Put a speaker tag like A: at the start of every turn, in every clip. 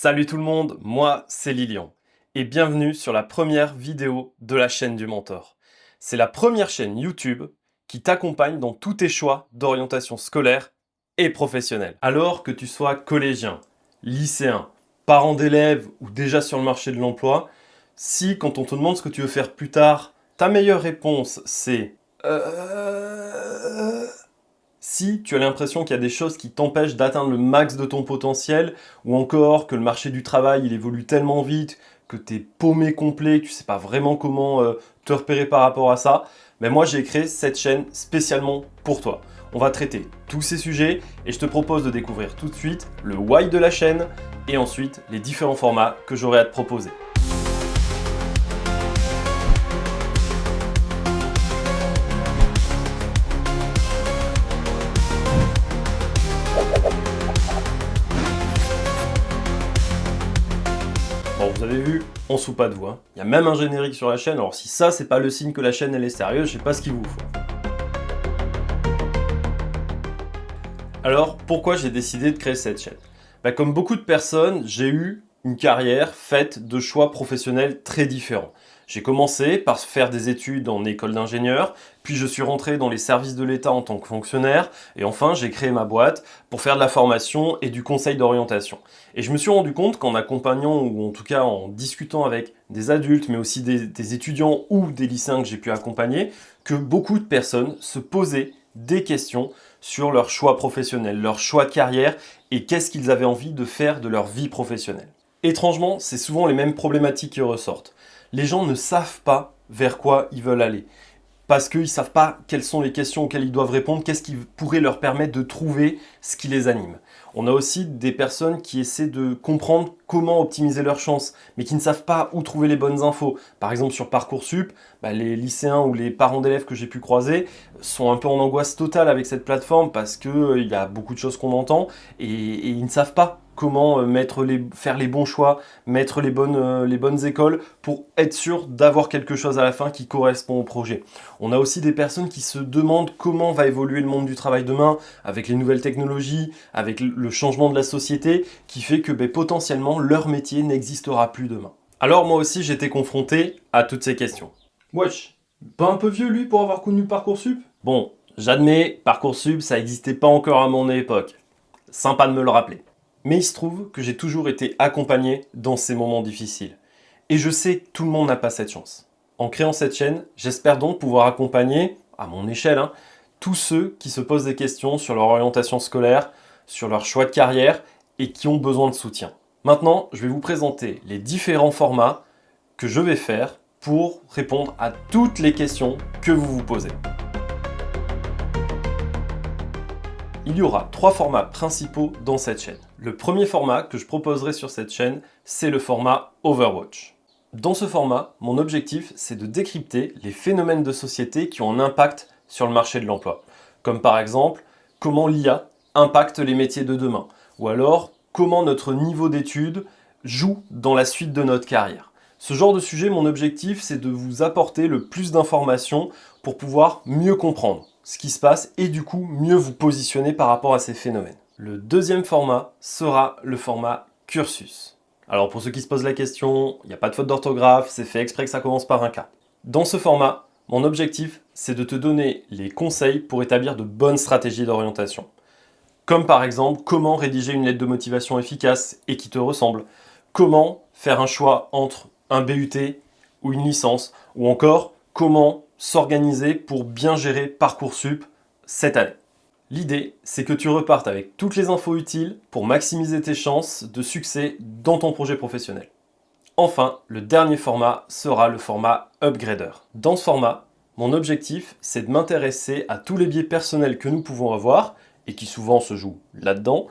A: Salut tout le monde, moi c'est Lilian et bienvenue sur la première vidéo de la chaîne du Mentor. C'est la première chaîne YouTube qui t'accompagne dans tous tes choix d'orientation scolaire et professionnelle. Alors que tu sois collégien, lycéen, parent d'élèves ou déjà sur le marché de l'emploi, si quand on te demande ce que tu veux faire plus tard, ta meilleure réponse c'est si tu as l'impression qu'il y a des choses qui t'empêchent d'atteindre le max de ton potentiel, ou encore que le marché du travail il évolue tellement vite, que tu es paumé complet, que tu sais pas vraiment comment te repérer par rapport à ça, mais moi j'ai créé cette chaîne spécialement pour toi. On va traiter tous ces sujets et je te propose de découvrir tout de suite le why de la chaîne et ensuite les différents formats que j'aurai à te proposer. Bon, vous avez vu, on se fout pas de vous, hein. Il y a même un générique sur la chaîne, alors si ça c'est pas le signe que la chaîne elle est sérieuse, je sais pas ce qu'il vous faut. Alors, pourquoi j'ai décidé de créer cette chaîne? Comme beaucoup de personnes, j'ai eu une carrière faite de choix professionnels très différents. J'ai commencé par faire des études en école d'ingénieur, puis je suis rentré dans les services de l'État en tant que fonctionnaire, et enfin j'ai créé ma boîte pour faire de la formation et du conseil d'orientation. Et je me suis rendu compte qu'en accompagnant, ou en tout cas en discutant avec des adultes, mais aussi des étudiants ou des lycéens que j'ai pu accompagner, que beaucoup de personnes se posaient des questions sur leur choix professionnel, leur choix de carrière et qu'est-ce qu'ils avaient envie de faire de leur vie professionnelle. Étrangement, c'est souvent les mêmes problématiques qui ressortent. Les gens ne savent pas vers quoi ils veulent aller parce qu'ils ne savent pas quelles sont les questions auxquelles ils doivent répondre, qu'est-ce qui pourrait leur permettre de trouver ce qui les anime. On a aussi des personnes qui essaient de comprendre comment optimiser leurs chances, mais qui ne savent pas où trouver les bonnes infos. Par exemple, sur Parcoursup, les lycéens ou les parents d'élèves que j'ai pu croiser sont un peu en angoisse totale avec cette plateforme parce qu'il y a beaucoup de choses qu'on entend et ils ne savent pas comment faire les bons choix, mettre les bonnes écoles pour être sûr d'avoir quelque chose à la fin qui correspond au projet. On a aussi des personnes qui se demandent comment va évoluer le monde du travail demain avec les nouvelles technologies, avec le changement de la société qui fait que potentiellement leur métier n'existera plus demain. Alors moi aussi j'étais confronté à toutes ces questions. Wesh, pas un peu vieux lui pour avoir connu Parcoursup? Bon, j'admets, Parcoursup ça n'existait pas encore à mon époque. Sympa de me le rappeler. Mais il se trouve que j'ai toujours été accompagné dans ces moments difficiles. Et je sais que tout le monde n'a pas cette chance. En créant cette chaîne, j'espère donc pouvoir accompagner, à mon échelle, tous ceux qui se posent des questions sur leur orientation scolaire, sur leur choix de carrière et qui ont besoin de soutien. Maintenant, je vais vous présenter les différents formats que je vais faire pour répondre à toutes les questions que vous vous posez. Il y aura 3 formats principaux dans cette chaîne. Le premier format que je proposerai sur cette chaîne, c'est le format Overwatch. Dans ce format, mon objectif, c'est de décrypter les phénomènes de société qui ont un impact sur le marché de l'emploi. Comme par exemple, comment l'IA impacte les métiers de demain. Ou alors, comment notre niveau d'études joue dans la suite de notre carrière. Ce genre de sujet, mon objectif, c'est de vous apporter le plus d'informations pour pouvoir mieux comprendre ce qui se passe et du coup mieux vous positionner par rapport à ces phénomènes. Le deuxième format sera le format cursus. Alors pour ceux qui se posent la question, il n'y a pas de faute d'orthographe, c'est fait exprès que ça commence par un K. Dans ce format, mon objectif, c'est de te donner les conseils pour établir de bonnes stratégies d'orientation. Comme par exemple, comment rédiger une lettre de motivation efficace et qui te ressemble. Comment faire un choix entre un BUT ou une licence. Ou encore, comment s'organiser pour bien gérer Parcoursup cette année. L'idée, c'est que tu repartes avec toutes les infos utiles pour maximiser tes chances de succès dans ton projet professionnel. Enfin, le dernier format sera le format Upgrader. Dans ce format, mon objectif, c'est de m'intéresser à tous les biais personnels que nous pouvons avoir, et qui souvent se jouent là-dedans,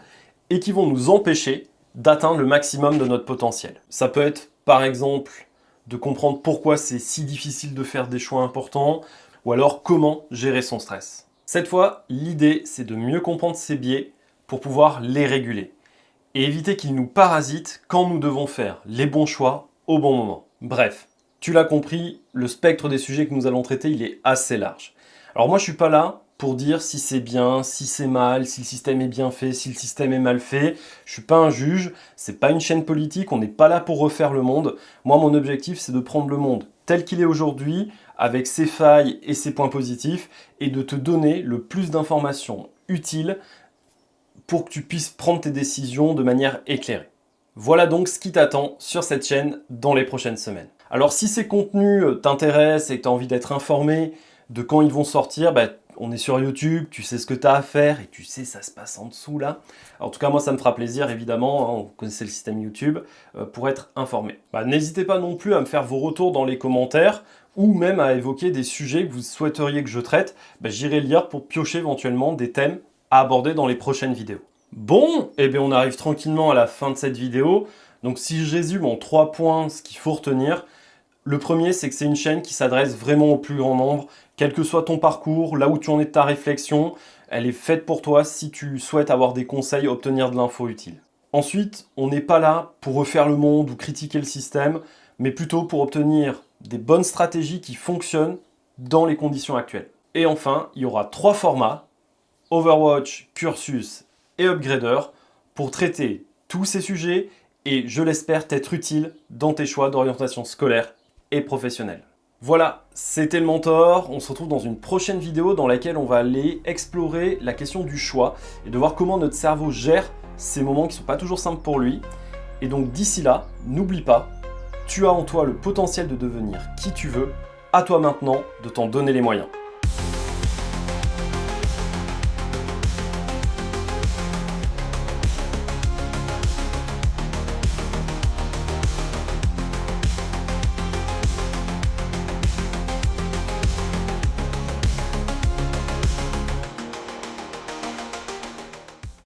A: et qui vont nous empêcher d'atteindre le maximum de notre potentiel. Ça peut être, par exemple, de comprendre pourquoi c'est si difficile de faire des choix importants, ou alors comment gérer son stress. Cette fois, l'idée, c'est de mieux comprendre ces biais pour pouvoir les réguler et éviter qu'ils nous parasitent quand nous devons faire les bons choix au bon moment. Bref, tu l'as compris, le spectre des sujets que nous allons traiter, il est assez large. Alors moi, je suis pas là pour dire si c'est bien, si c'est mal, si le système est bien fait, si le système est mal fait. Je suis pas un juge, c'est pas une chaîne politique, on n'est pas là pour refaire le monde. Moi, mon objectif, c'est de prendre le monde tel qu'il est aujourd'hui, avec ses failles et ses points positifs, et de te donner le plus d'informations utiles pour que tu puisses prendre tes décisions de manière éclairée. Voilà donc ce qui t'attend sur cette chaîne dans les prochaines semaines. Alors si ces contenus t'intéressent et que tu as envie d'être informé de quand ils vont sortir, on est sur YouTube, tu sais ce que tu as à faire et tu sais ça se passe en dessous là. En tout cas moi ça me fera plaisir évidemment, hein, vous connaissez le système YouTube, pour être informé. N'hésitez pas non plus à me faire vos retours dans les commentaires ou même à évoquer des sujets que vous souhaiteriez que je traite. J'irai lire pour piocher éventuellement des thèmes à aborder dans les prochaines vidéos. Bon, eh bien on arrive tranquillement à la fin de cette vidéo. Donc si je résume en 3 points ce qu'il faut retenir, le premier c'est que c'est une chaîne qui s'adresse vraiment au plus grand nombre, quel que soit ton parcours, là où tu en es de ta réflexion, elle est faite pour toi si tu souhaites avoir des conseils, obtenir de l'info utile. Ensuite, on n'est pas là pour refaire le monde ou critiquer le système, mais plutôt pour obtenir des bonnes stratégies qui fonctionnent dans les conditions actuelles. Et enfin, il y aura 3 formats, Overwatch, Cursus et Upgrader, pour traiter tous ces sujets et, je l'espère, t'être utile dans tes choix d'orientation scolaire et professionnelle. Voilà, c'était le Mentor. On se retrouve dans une prochaine vidéo dans laquelle on va aller explorer la question du choix et de voir comment notre cerveau gère ces moments qui ne sont pas toujours simples pour lui. Et donc d'ici là, n'oublie pas, tu as en toi le potentiel de devenir qui tu veux. À toi maintenant de t'en donner les moyens.